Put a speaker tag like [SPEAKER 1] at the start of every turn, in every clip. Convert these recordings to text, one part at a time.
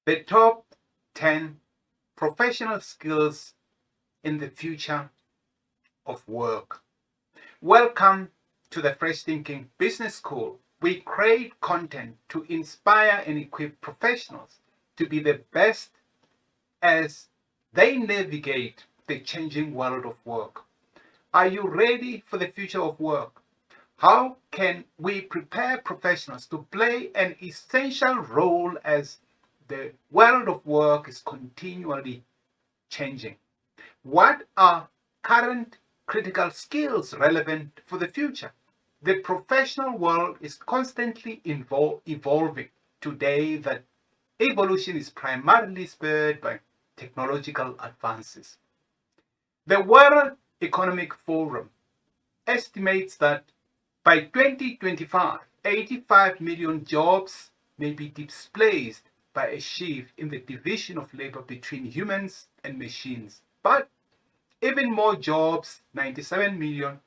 [SPEAKER 1] The top 10 professional skills in the future of work. Welcome to the Fresh Thinking Business School. We create content to inspire and equip professionals to be the best as they navigate the changing world of work. Are you ready for the future of work? How can we prepare professionals to play an essential role as the world of work is continually changing? What are current critical skills relevant for the future? The professional world is constantly evolving. Today, that evolution is primarily spurred by technological advances. The World Economic Forum estimates that by 2025, 85 million jobs may be displaced by a shift in the division of labor between humans and machines. But even more jobs, 97 million,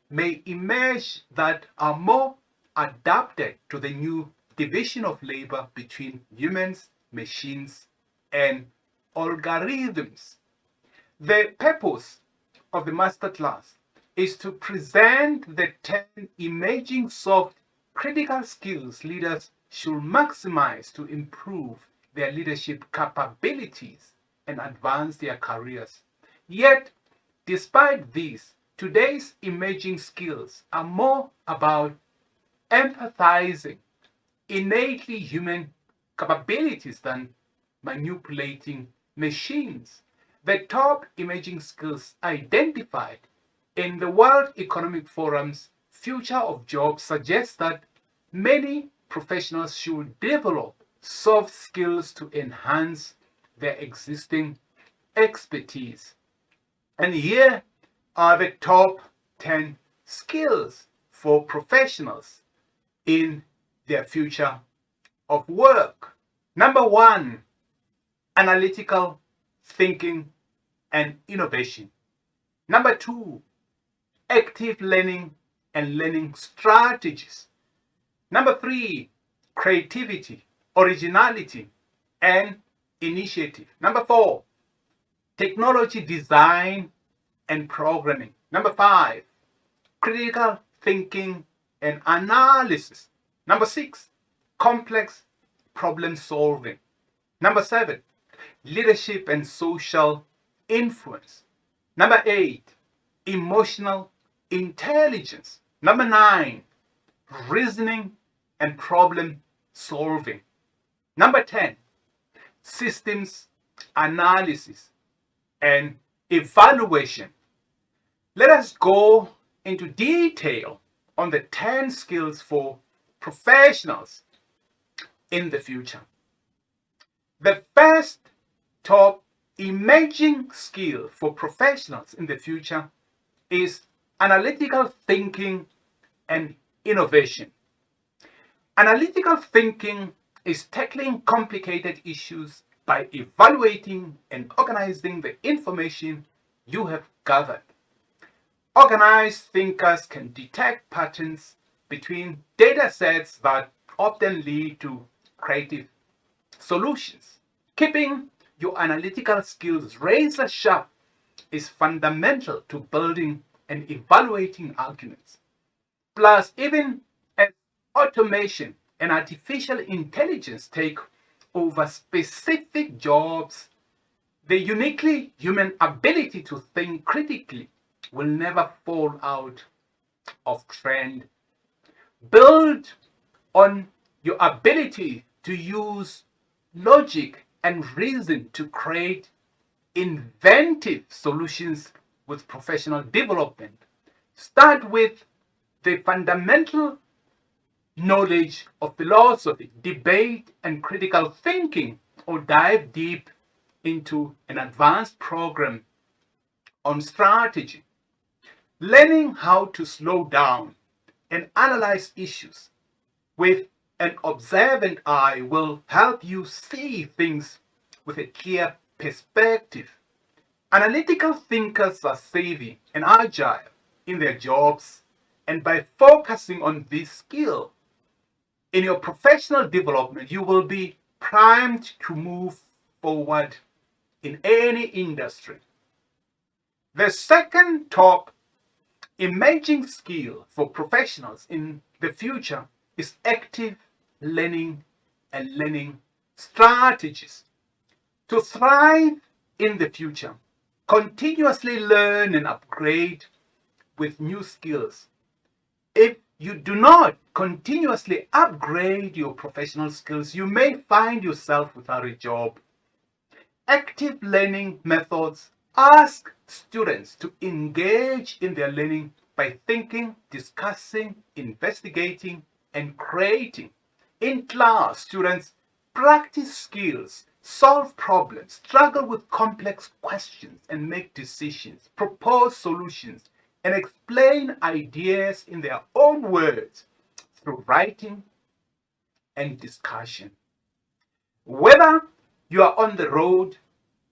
[SPEAKER 1] may emerge that are more adapted to the new division of labor between humans, machines, and algorithms. The purpose of the masterclass is to present the 10 emerging soft critical skills leaders should maximize to improve their leadership capabilities and advance their careers. Yet, despite this, today's emerging skills are more about empathizing innately human capabilities than manipulating machines. The top emerging skills identified in the World Economic Forum's Future of Jobs suggest that many professionals should develop soft skills to enhance their existing expertise. And here are the top 10 skills for professionals in their future of work. Number 1, analytical thinking and innovation. Number 2, active learning and learning strategies. Number 3, creativity, originality, and initiative. Number 4, technology design and programming. Number 5, critical thinking and analysis. Number 6, complex problem solving. Number 7, leadership and social influence. Number 8, emotional intelligence. Number 9, reasoning and problem solving. Number 10, systems analysis and evaluation. Let us go into detail on the 10 skills for professionals in the future. The first top emerging skill for professionals in the future is analytical thinking and innovation. Analytical thinking is tackling complicated issues by evaluating and organizing the information you have gathered. Organized thinkers can detect patterns between data sets that often lead to creative solutions. Keeping your analytical skills razor sharp is fundamental to building and evaluating arguments. Plus, even as automation and artificial intelligence take over specific jobs, the uniquely human ability to think critically will never fall out of trend. Build on your ability to use logic and reason to create inventive solutions with professional development. Start with the fundamental knowledge of philosophy, debate, and critical thinking, or dive deep into an advanced program on strategy. Learning how to slow down and analyze issues with an observant eye will help you see things with a clear perspective. Analytical thinkers are savvy and agile in their jobs, and by focusing on this skill in your professional development, you will be primed to move forward in any industry. The second top emerging skill for professionals in the future is active learning and learning strategies. To thrive in the future, continuously learn and upgrade with new skills. If you do not continuously upgrade your professional skills, you may find yourself without a job. Active learning methods ask students to engage in their learning by thinking, discussing, investigating, and creating. In class, students practice skills, solve problems, struggle with complex questions, and make decisions, propose solutions, and explain ideas in their own words through writing and discussion. Whether you are on the road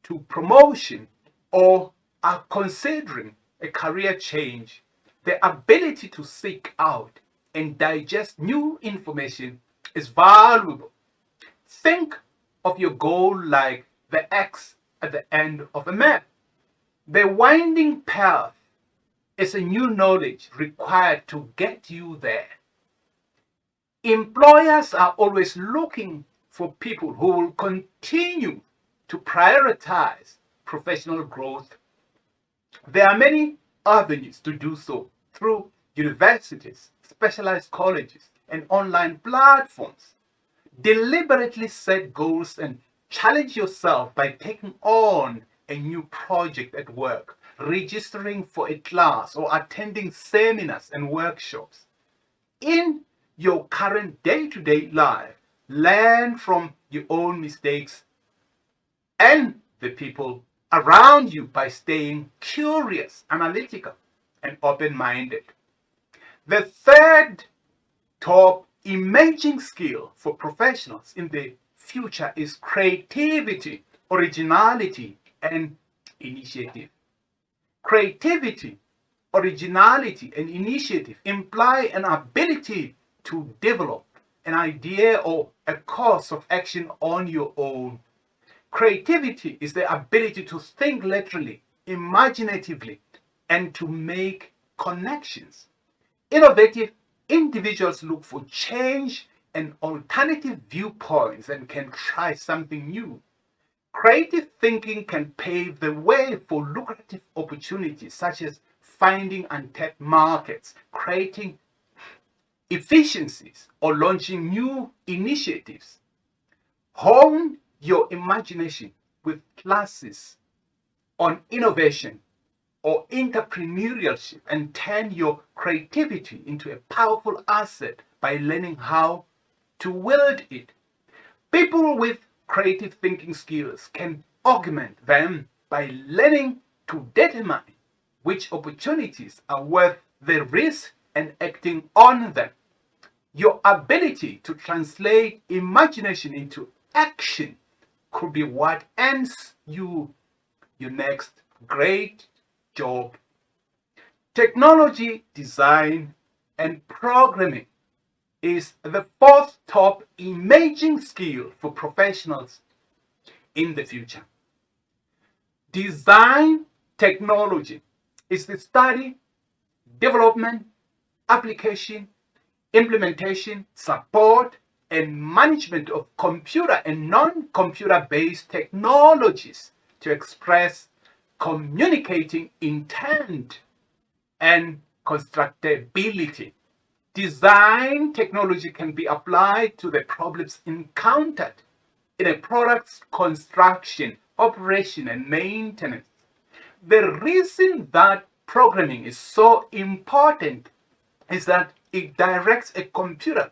[SPEAKER 1] to promotion or are considering a career change, the ability to seek out and digest new information is valuable. Think of your goal like the X at the end of a map. The winding path is a new knowledge required to get you there. Employers are always looking for people who will continue to prioritize professional growth. There are many avenues to do so through universities, specialized colleges, and online platforms. Deliberately set goals and challenge yourself by taking on a new project at work, registering for a class, or attending seminars and workshops. In your current day-to-day life, learn from your own mistakes and the people around you by staying curious, analytical, and open-minded. The third top emerging skill for professionals in the future is creativity, originality, and initiative. Creativity, originality, and initiative imply an ability to develop an idea or a course of action on your own. Creativity is the ability to think laterally, imaginatively, and to make connections. Innovative individuals look for change and alternative viewpoints and can try something new. Creative thinking can pave the way for lucrative opportunities such as finding untapped markets, creating efficiencies, or launching new initiatives. Hone your imagination with classes on innovation or entrepreneurship and turn your creativity into a powerful asset by learning how to wield it. People with creative thinking skills can augment them by learning to determine which opportunities are worth the risk and acting on them. Your ability to translate imagination into action could be what earns you your next great job. Technology design and programming is the fourth top emerging skill for professionals in the future. Design technology is the study, development, application, implementation, support, and management of computer and non-computer based technologies to express communicating intent and constructability. Design technology can be applied to the problems encountered in a product's construction, operation, and maintenance. The reason that programming is so important is that it directs a computer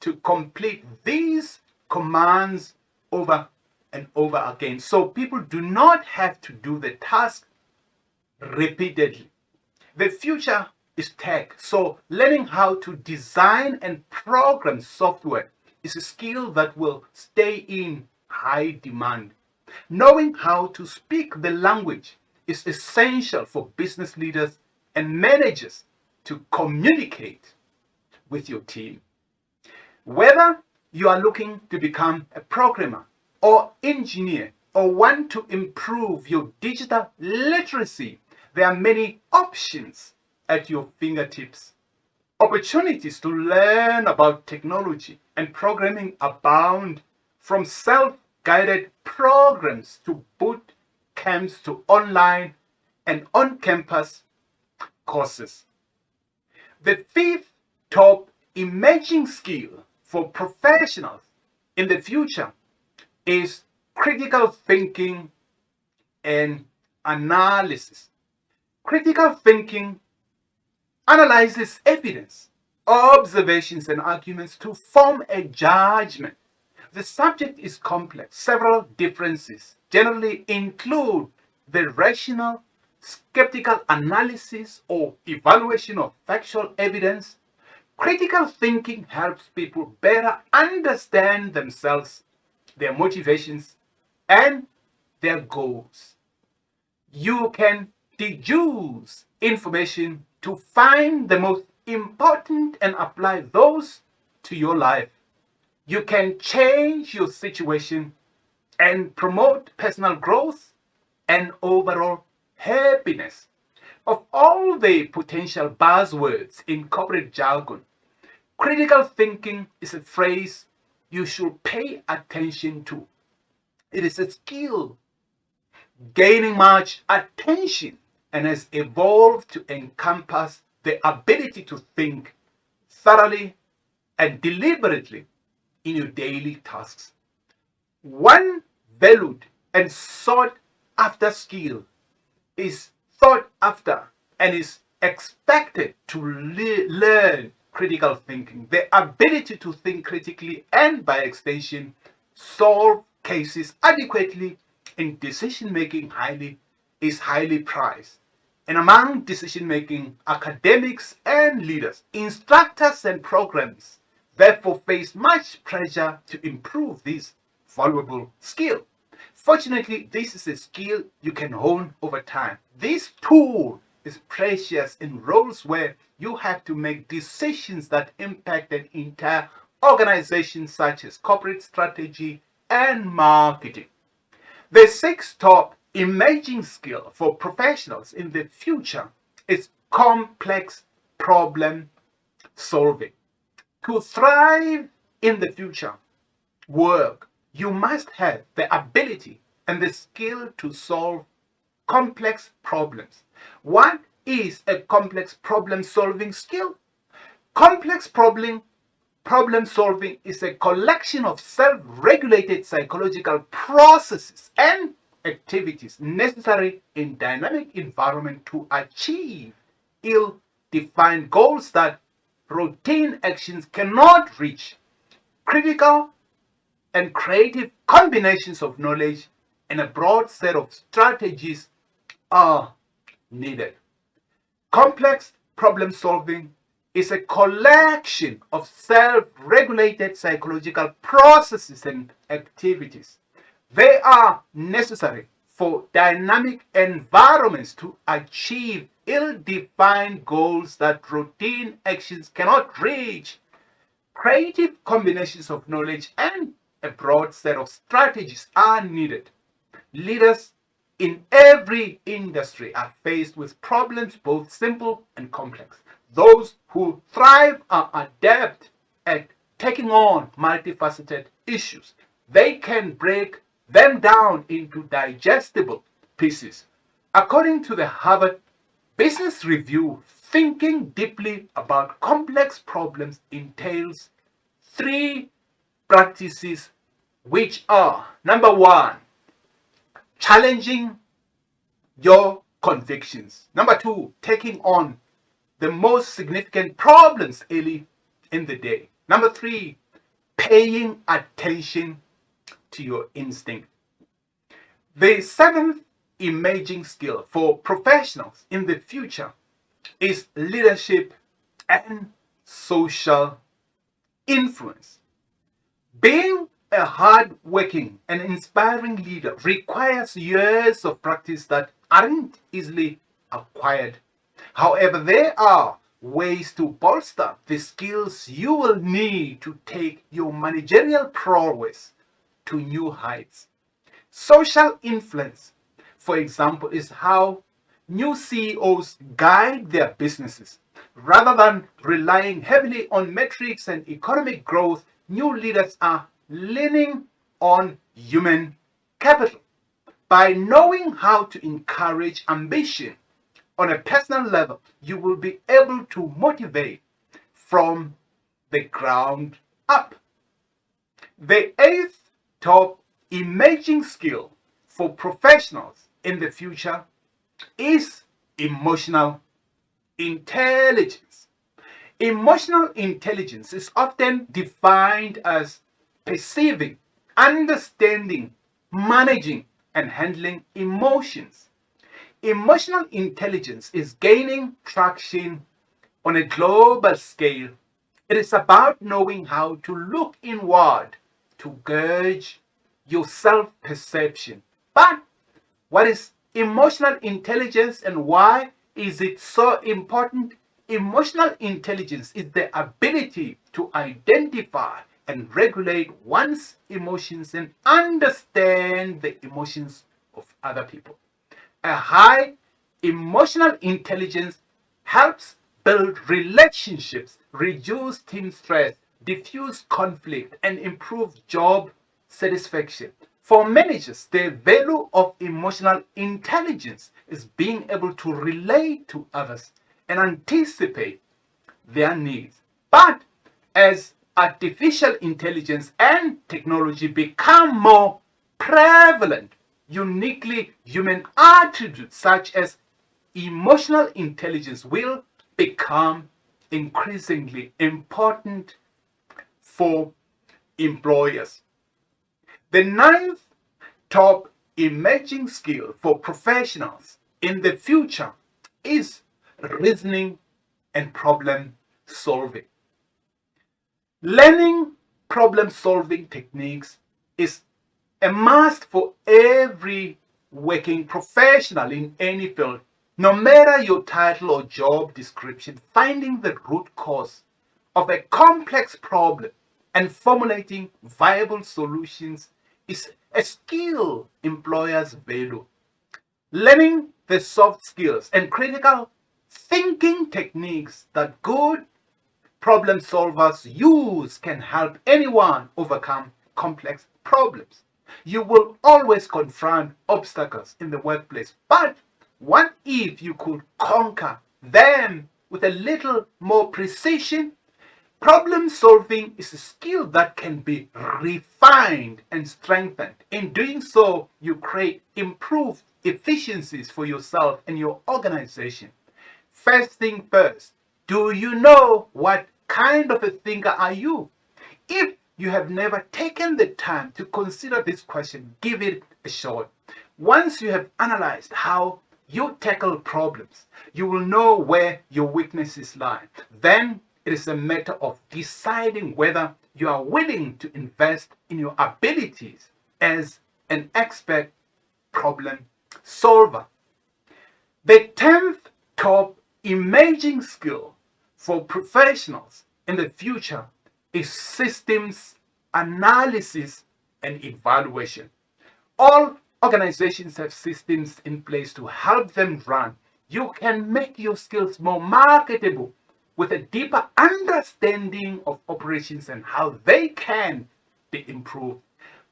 [SPEAKER 1] to complete these commands over and over again. So people do not have to do the task repeatedly. The future is tech. So learning how to design and program software is a skill that will stay in high demand. Knowing how to speak the language is essential for business leaders and managers to communicate with your team. Whether you are looking to become a programmer or engineer or want to improve your digital literacy, there are many options at your fingertips. Opportunities to learn about technology and programming abound, from self-guided programs to boot camps to online and on-campus courses. The fifth top emerging skill for professionals in the future is critical thinking and analysis. Critical thinking analyzes evidence, observations, and arguments to form a judgment. The subject is complex. Several differences generally include the rational, skeptical analysis or evaluation of factual evidence. Critical thinking helps people better understand themselves, their motivations, and their goals. You can deduce information to find the most important and apply those to your life. You can change your situation and promote personal growth and overall happiness. Of all the potential buzzwords in corporate jargon, critical thinking is a phrase you should pay attention to. It is a skill gaining much attention and has evolved to encompass the ability to think thoroughly and deliberately in your daily tasks. One valued and sought after skill is thought after and is expected to learn critical thinking, the ability to think critically and by extension solve cases adequately in decision making is highly prized. And among decision making academics and leaders, instructors and programs therefore face much pressure to improve this valuable skill. Fortunately, this is a skill you can hone over time. This tool is precious in roles where you have to make decisions that impact an entire organization, such as corporate strategy and marketing. The sixth top emerging skill for professionals in the future is complex problem solving. To thrive in the future work, you must have the ability and the skill to solve complex problems. What is a complex problem solving skill? Complex problem solving is a collection of self-regulated psychological processes and activities necessary in dynamic environment to achieve ill-defined goals that routine actions cannot reach. Critical and creative combinations of knowledge and a broad set of strategies are needed. Complex problem solving is a collection of self-regulated psychological processes and activities. They are necessary for dynamic environments to achieve ill-defined goals that routine actions cannot reach. Creative combinations of knowledge and a broad set of strategies are needed. Leaders in every industry are faced with problems both simple and complex. Those who thrive are adept at taking on multifaceted issues. They can break them down into digestible pieces. According to the Harvard Business Review, thinking deeply about complex problems entails 3 practices, which are: number 1, challenging your convictions; number 2, taking on the most significant problems early in the day; number 3, paying attention to your instinct. The 7th emerging skill for professionals in the future is leadership and social influence. Being a hard-working and inspiring leader requires years of practice that aren't easily acquired. However, there are ways to bolster the skills you will need to take your managerial prowess to new heights. Social influence, for example, is how new CEOs guide their businesses. Rather than relying heavily on metrics and economic growth, new leaders are leaning on human capital. By knowing how to encourage ambition on a personal level, you will be able to motivate from the ground up. The eighth top emerging skill for professionals in the future is emotional intelligence. Emotional intelligence is often defined as perceiving, understanding, managing, and handling emotions. Emotional intelligence is gaining traction on a global scale. It is about knowing how to look inward to gauge your self perception. But what is emotional intelligence and why is it so important? Emotional intelligence is the ability to identify and regulate one's emotions and understand the emotions of other people. A high emotional intelligence helps build relationships, reduce team stress, diffuse conflict, and improve job satisfaction. For managers, the value of emotional intelligence is being able to relate to others and anticipate their needs. But as artificial intelligence and technology become more prevalent, uniquely human attributes such as emotional intelligence will become increasingly important for employers. The ninth top emerging skill for professionals in the future is reasoning and problem solving. Learning problem solving techniques is a must for every working professional in any field. No matter your title or job description, finding the root cause of a complex problem and formulating viable solutions is a skill employers value. Learning the soft skills and critical thinking techniques that good problem solvers use can help anyone overcome complex problems. You will always confront obstacles in the workplace, but what if you could conquer them with a little more precision? Problem solving is a skill that can be refined and strengthened. In doing so, you create improved efficiencies for yourself and your organization. First thing first, do you know what kind of a thinker are you? If you have never taken the time to consider this question, give it a shot. Once you have analyzed how you tackle problems, you will know where your weaknesses lie. Then it is a matter of deciding whether you are willing to invest in your abilities as an expert problem solver. The 10th top emerging skill for professionals in the future is systems analysis and evaluation. All organizations have systems in place to help them run. You can make your skills more marketable with a deeper understanding of operations and how they can be improved.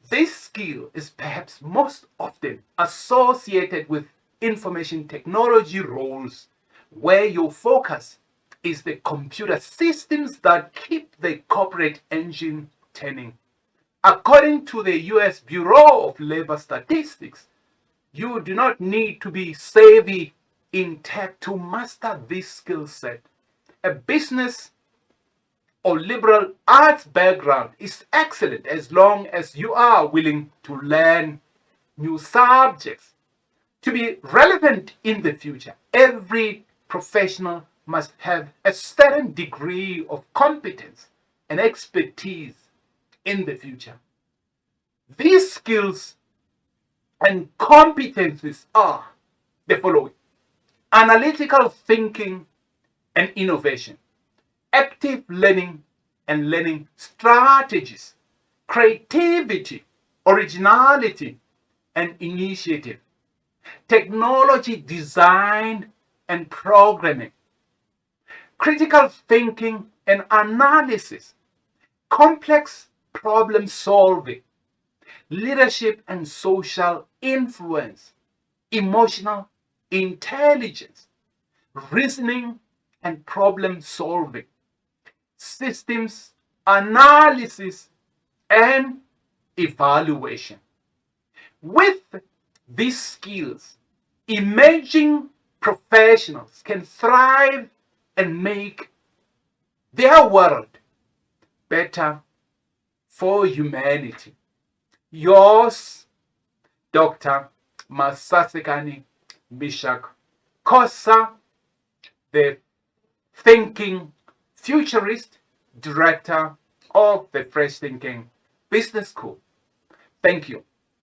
[SPEAKER 1] This skill is perhaps most often associated with information technology roles, where your focus is the computer systems that keep the corporate engine turning. According to the US Bureau of Labor Statistics, you do not need to be savvy in tech to master this skill set. A business or liberal arts background is excellent as long as you are willing to learn new subjects. To be relevant in the future, every professional must have a certain degree of competence and expertise in the future. These skills and competencies are the following: analytical thinking and innovation, active learning and learning strategies, creativity, originality, and initiative, technology design and programming, critical thinking and analysis, complex problem solving, leadership and social influence, emotional intelligence, reasoning and problem solving, systems analysis and evaluation. With these skills, emerging professionals can thrive and make their world better for humanity. Yours, Dr. Masasekani Meshack Kosa, the Thinking Futurist, Director of the Fresh Thinking Business School. Thank you.